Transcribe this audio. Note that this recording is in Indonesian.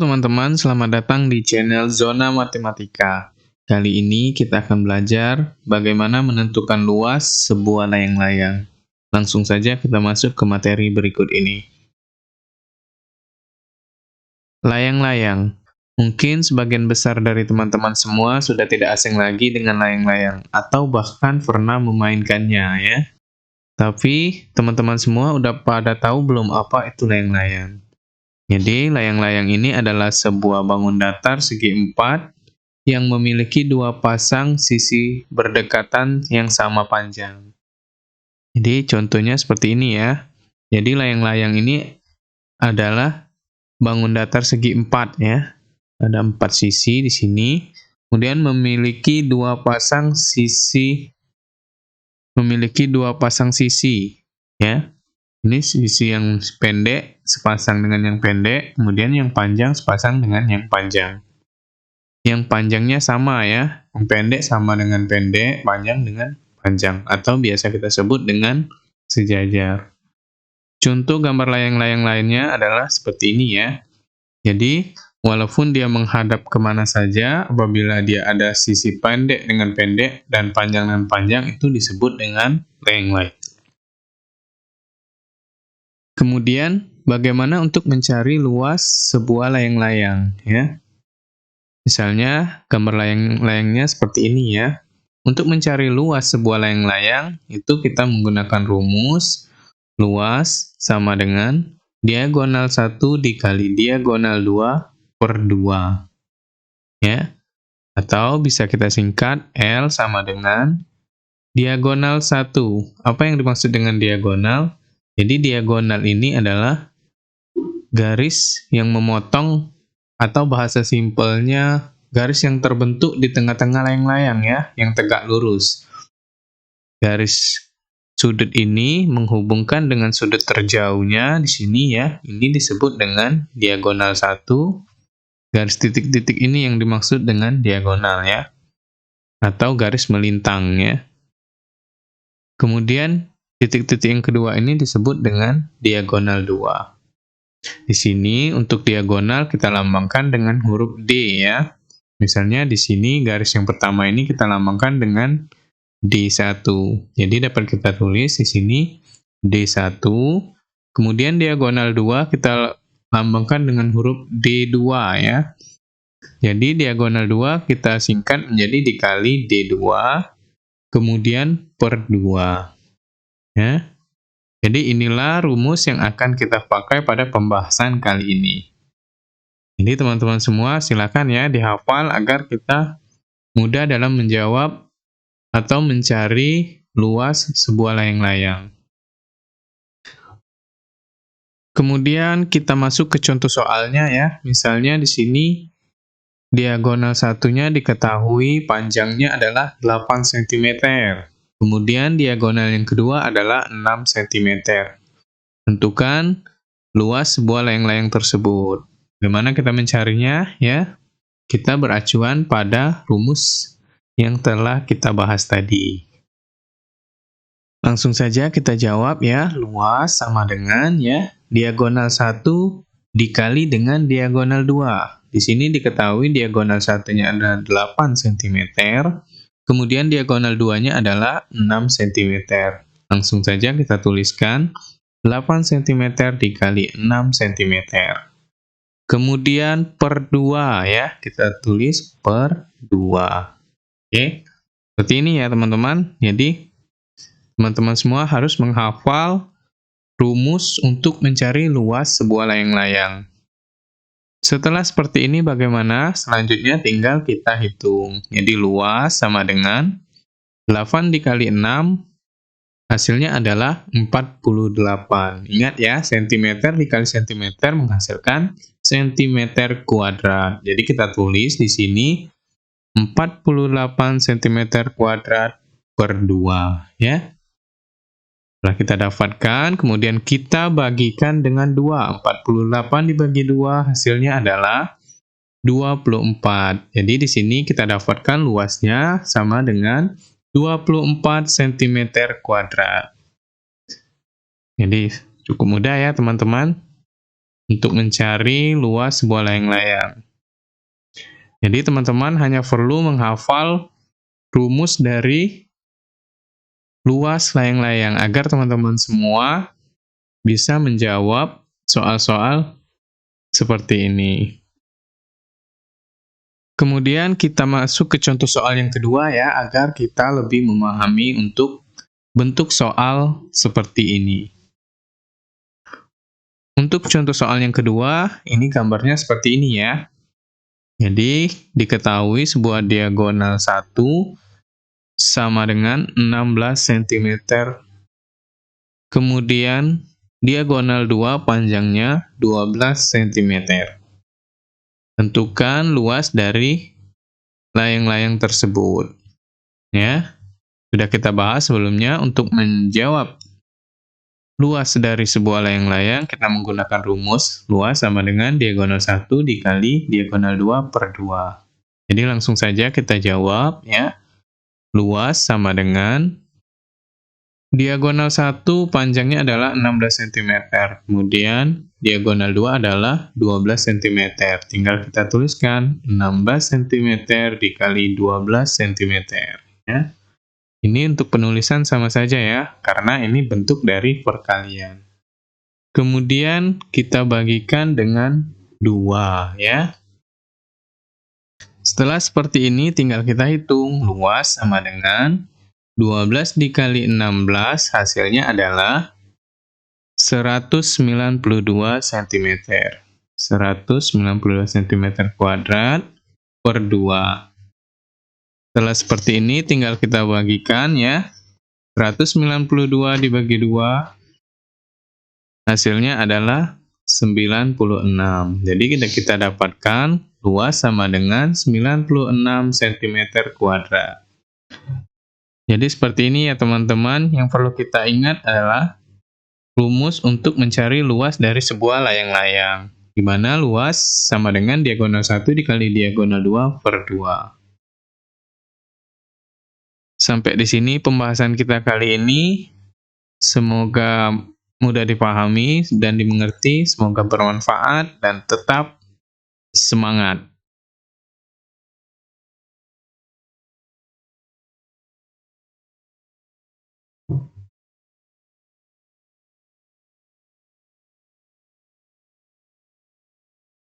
Halo teman-teman, selamat datang di channel Zona Matematika. Kali ini kita akan belajar bagaimana menentukan luas sebuah layang-layang. Langsung saja kita masuk ke materi berikut ini. Layang-layang. Mungkin sebagian besar dari teman-teman semua sudah tidak asing lagi dengan layang-layang, atau bahkan pernah memainkannya ya. Tapi teman-teman semua udah pada tahu belum apa itu layang-layang? Jadi, layang-layang ini adalah sebuah bangun datar segi empat yang memiliki dua pasang sisi berdekatan yang sama panjang. Jadi, contohnya seperti ini ya. Jadi, layang-layang ini adalah bangun datar segi empat ya. Ada 4 sisi di sini. Kemudian memiliki dua pasang sisi ya. Ini sisi yang pendek sepasang dengan yang pendek, kemudian yang panjang sepasang dengan yang panjang. Yang panjangnya sama ya, yang pendek sama dengan pendek, panjang dengan panjang, atau biasa kita sebut dengan sejajar. Contoh gambar layang-layang lainnya adalah seperti ini ya. Jadi, walaupun dia menghadap kemana saja, apabila dia ada sisi pendek dengan pendek, dan panjang dengan panjang, itu disebut dengan layang-layang. Kemudian, bagaimana untuk mencari luas sebuah layang-layang ya? Misalnya, gambar layang-layangnya seperti ini ya. Untuk mencari luas sebuah layang-layang, itu kita menggunakan rumus luas sama dengan diagonal 1 dikali diagonal 2 per 2. Ya. Atau bisa kita singkat, L sama dengan diagonal 1. Apa yang dimaksud dengan diagonal? Jadi diagonal ini adalah garis yang memotong, atau bahasa simpelnya garis yang terbentuk di tengah-tengah layang-layang ya, yang tegak lurus. Garis sudut ini menghubungkan dengan sudut terjauhnya di sini ya. Ini disebut dengan diagonal 1. Garis titik-titik ini yang dimaksud dengan diagonal ya, atau garis melintang ya. Kemudian titik-titik yang kedua ini disebut dengan diagonal 2. Di sini untuk diagonal kita lambangkan dengan huruf D ya. Misalnya di sini garis yang pertama ini kita lambangkan dengan D1. Jadi dapat kita tulis di sini D1. Kemudian diagonal 2 kita lambangkan dengan huruf D2 ya. Jadi diagonal 2 kita singkat menjadi dikali D2, kemudian per 2. Ya. Jadi inilah rumus yang akan kita pakai pada pembahasan kali ini. Jadi teman-teman semua silakan ya dihafal agar kita mudah dalam menjawab atau mencari luas sebuah layang-layang. Kemudian kita masuk ke contoh soalnya ya. Misalnya di sini diagonal satunya diketahui panjangnya adalah 8 cm. Kemudian diagonal yang kedua adalah 6 cm. Tentukan luas sebuah layang-layang tersebut. Bagaimana kita mencarinya ya? Kita beracuan pada rumus yang telah kita bahas tadi. Langsung saja kita jawab ya. Luas sama dengan ya diagonal 1 dikali dengan diagonal 2. Di sini diketahui diagonal satunya adalah 8 cm. Kemudian diagonal 2-nya adalah 6 cm. Langsung saja kita tuliskan 8 cm dikali 6 cm. Kemudian per 2 ya, kita tulis per 2. Oke, seperti ini ya teman-teman. Jadi, teman-teman semua harus menghafal rumus untuk mencari luas sebuah layang-layang. Setelah seperti ini bagaimana? Selanjutnya tinggal kita hitung. Jadi luas sama dengan 8 dikali 6, hasilnya adalah 48. Ingat ya, cm dikali cm menghasilkan cm kuadrat. Jadi kita tulis di sini 48 cm kuadrat per 2 ya. Setelah kita dapatkan, kemudian kita bagikan dengan 2. 48 dibagi 2 hasilnya adalah 24. Jadi di sini kita dapatkan luasnya sama dengan 24 cm kuadrat. Jadi cukup mudah ya teman-teman. untuk mencari luas sebuah layang-layang. Jadi teman-teman hanya perlu menghafal rumus dari luas layang-layang agar teman-teman semua bisa menjawab soal-soal seperti ini. Kemudian kita masuk ke contoh soal yang kedua ya, agar kita lebih memahami untuk bentuk soal seperti ini. Untuk contoh soal yang kedua, ini gambarnya seperti ini ya. Jadi, diketahui sebuah diagonal 1 sama dengan 16 cm. Kemudian, diagonal 2 panjangnya 12 cm. Tentukan luas dari layang-layang tersebut. Ya, sudah kita bahas sebelumnya. Untuk menjawab luas dari sebuah layang-layang, kita menggunakan rumus luas sama dengan diagonal 1 dikali diagonal 2 per 2. Jadi langsung saja kita jawab ya. Luas sama dengan diagonal 1 panjangnya adalah 16 cm. Kemudian diagonal 2 adalah 12 cm. Tinggal kita tuliskan 16 cm dikali 12 cm. Ya. Ini untuk penulisan sama saja ya, karena ini bentuk dari perkalian. Kemudian kita bagikan dengan 2 ya. Setelah seperti ini tinggal kita hitung. Luas sama dengan 12 dikali 16, hasilnya adalah 192 cm. 192 cm kuadrat per 2. Setelah seperti ini tinggal kita bagikan ya. 192 dibagi 2, hasilnya adalah 96. Jadi kita dapatkan luas sama dengan 96 cm kuadrat. Jadi seperti ini ya teman-teman, yang perlu kita ingat adalah rumus untuk mencari luas dari sebuah layang-layang, di mana luas sama dengan diagonal 1 dikali diagonal 2 per 2. Sampai di sini pembahasan kita kali ini. Semoga mudah dipahami dan dimengerti, semoga bermanfaat dan tetap semangat.